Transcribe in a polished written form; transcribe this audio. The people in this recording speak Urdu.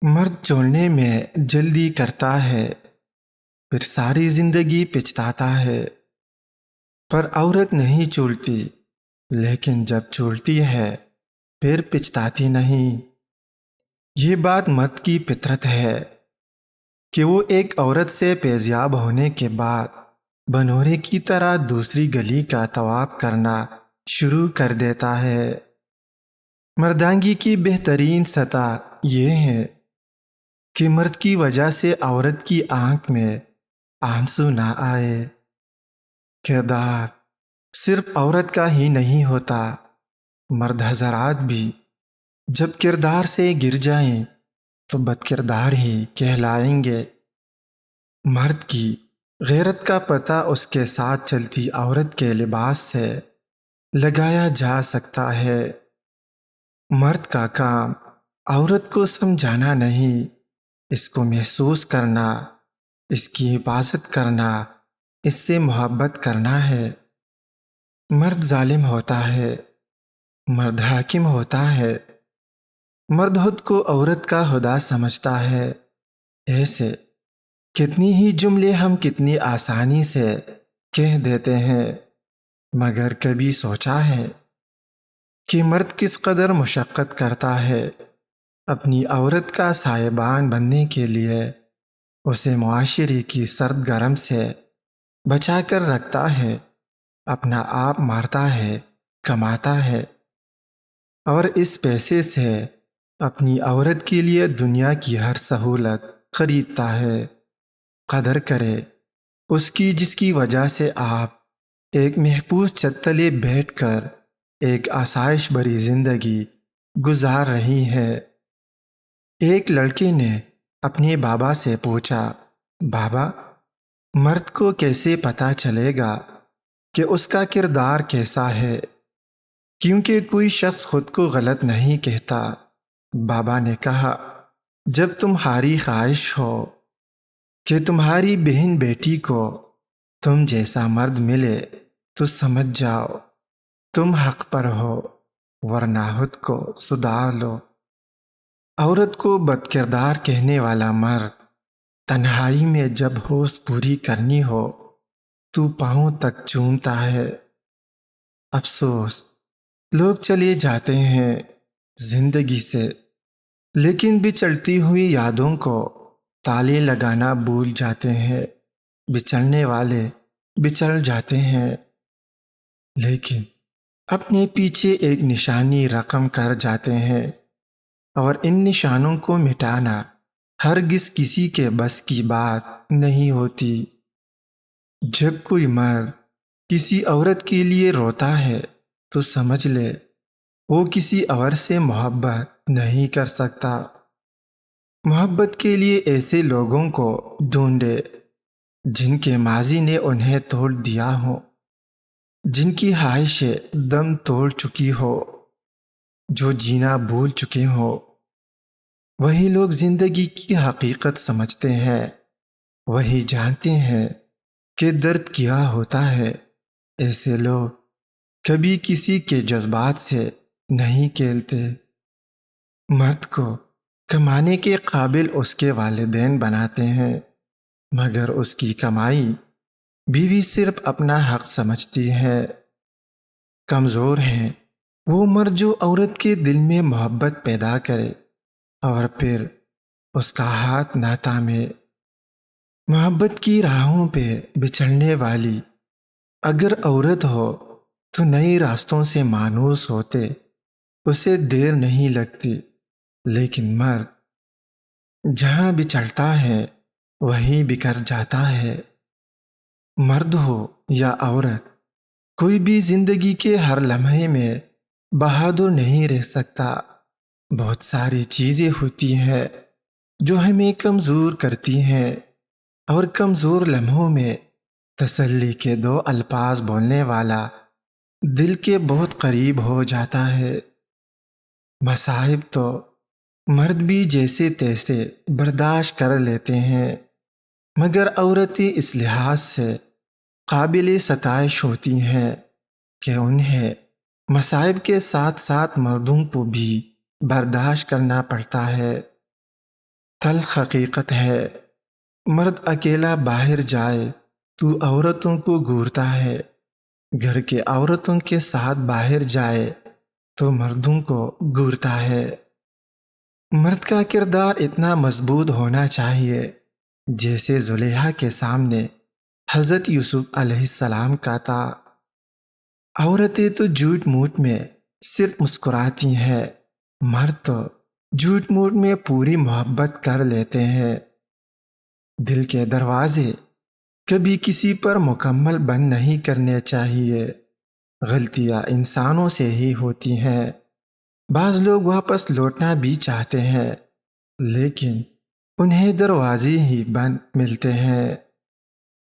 مرد چھوڑنے میں جلدی کرتا ہے، پھر ساری زندگی پچھتاتا ہے۔ پر عورت نہیں چھوڑتی، لیکن جب چھوڑتی ہے پھر پچھتاتی نہیں۔ یہ بات مرد کی فطرت ہے کہ وہ ایک عورت سے فیضیاب ہونے کے بعد بنورے کی طرح دوسری گلی کا طواف کرنا شروع کر دیتا ہے۔ مردانگی کی بہترین سطح یہ ہے کہ مرد کی وجہ سے عورت کی آنکھ میں آنسو نہ آئے۔ کردار صرف عورت کا ہی نہیں ہوتا، مرد حضرات بھی جب کردار سے گر جائیں تو بد کردار ہی کہلائیں گے۔ مرد کی غیرت کا پتہ اس کے ساتھ چلتی عورت کے لباس سے لگایا جا سکتا ہے۔ مرد کا کام عورت کو سمجھانا نہیں، اس کو محسوس کرنا، اس کی حفاظت کرنا، اس سے محبت کرنا ہے۔ مرد ظالم ہوتا ہے، مرد حاکم ہوتا ہے، مرد خود کو عورت کا خدا سمجھتا ہے۔ ایسے کتنی ہی جملے ہم کتنی آسانی سے کہہ دیتے ہیں، مگر کبھی سوچا ہے کہ مرد کس قدر مشقت کرتا ہے اپنی عورت کا سائبان بننے کے لیے؟ اسے معاشرے کی سرد گرم سے بچا کر رکھتا ہے، اپنا آپ مارتا ہے، کماتا ہے، اور اس پیسے سے اپنی عورت کے لیے دنیا کی ہر سہولت خریدتا ہے۔ قدر کرے اس کی جس کی وجہ سے آپ ایک محفوظ چھت تلے بیٹھ کر ایک آسائش بھری زندگی گزار رہی ہے۔ ایک لڑکے نے اپنے بابا سے پوچھا، بابا، مرد کو کیسے پتہ چلے گا کہ اس کا کردار کیسا ہے؟ کیونکہ کوئی شخص خود کو غلط نہیں کہتا۔ بابا نے کہا، جب تمہاری خواہش ہو کہ تمہاری بہن بیٹی کو تم جیسا مرد ملے تو سمجھ جاؤ تم حق پر ہو، ورنہ خود کو سدھار لو۔ عورت کو بد کردار کہنے والا مرد تنہائی میں جب ہوش پوری کرنی ہو تو پاؤں تک چومتا ہے۔ افسوس، لوگ چلے جاتے ہیں زندگی سے، لیکن بچھڑتی ہوئی یادوں کو تالے لگانا بھول جاتے ہیں۔ بچھڑنے والے بچھڑ جاتے ہیں، لیکن اپنے پیچھے ایک نشانی رقم کر جاتے ہیں، اور ان نشانوں کو مٹانا ہرگز کسی کے بس کی بات نہیں ہوتی۔ جب کوئی مرد کسی عورت کے لیے روتا ہے تو سمجھ لے وہ کسی اور سے محبت نہیں کر سکتا۔ محبت کے لیے ایسے لوگوں کو ڈھونڈے جن کے ماضی نے انہیں توڑ دیا ہو، جن کی خواہشیں دم توڑ چکی ہو، جو جینا بھول چکے ہو۔ وہی لوگ زندگی کی حقیقت سمجھتے ہیں، وہی جانتے ہیں کہ درد کیا ہوتا ہے۔ ایسے لوگ کبھی کسی کے جذبات سے نہیں کھیلتے۔ مرد کو کمانے کے قابل اس کے والدین بناتے ہیں، مگر اس کی کمائی بیوی صرف اپنا حق سمجھتی ہے۔ کمزور ہیں وہ مرد جو عورت کے دل میں محبت پیدا کرے اور پھر اس کا ہاتھ نہ تھامے۔ محبت کی راہوں پہ بچھڑنے والی اگر عورت ہو تو نئے راستوں سے مانوس ہوتے اسے دیر نہیں لگتی، لیکن مرد جہاں بچھڑتا ہے وہیں بکھر جاتا ہے۔ مرد ہو یا عورت، کوئی بھی زندگی کے ہر لمحے میں بہادر نہیں رہ سکتا۔ بہت ساری چیزیں ہوتی ہیں جو ہمیں کمزور کرتی ہیں، اور کمزور لمحوں میں تسلی کے دو الفاظ بولنے والا دل کے بہت قریب ہو جاتا ہے۔ مصائب تو مرد بھی جیسے تیسے برداشت کر لیتے ہیں، مگر عورتیں اس لحاظ سے قابل ستائش ہوتی ہیں کہ انہیں مصائب کے ساتھ ساتھ مردوں کو بھی برداشت کرنا پڑتا ہے۔ تلخ حقیقت ہے، مرد اکیلا باہر جائے تو عورتوں کو گھورتا ہے، گھر کے عورتوں کے ساتھ باہر جائے تو مردوں کو گھورتا ہے۔ مرد کا کردار اتنا مضبوط ہونا چاہیے جیسے زلیخا کے سامنے حضرت یوسف علیہ السلام کا تھا۔ عورتیں تو جھوٹ موٹ میں صرف مسکراتی ہیں، مرد تو جھوٹ موٹ میں پوری محبت کر لیتے ہیں۔ دل کے دروازے کبھی کسی پر مکمل بند نہیں کرنے چاہیے، غلطیاں انسانوں سے ہی ہوتی ہیں۔ بعض لوگ واپس لوٹنا بھی چاہتے ہیں لیکن انہیں دروازے ہی بند ملتے ہیں۔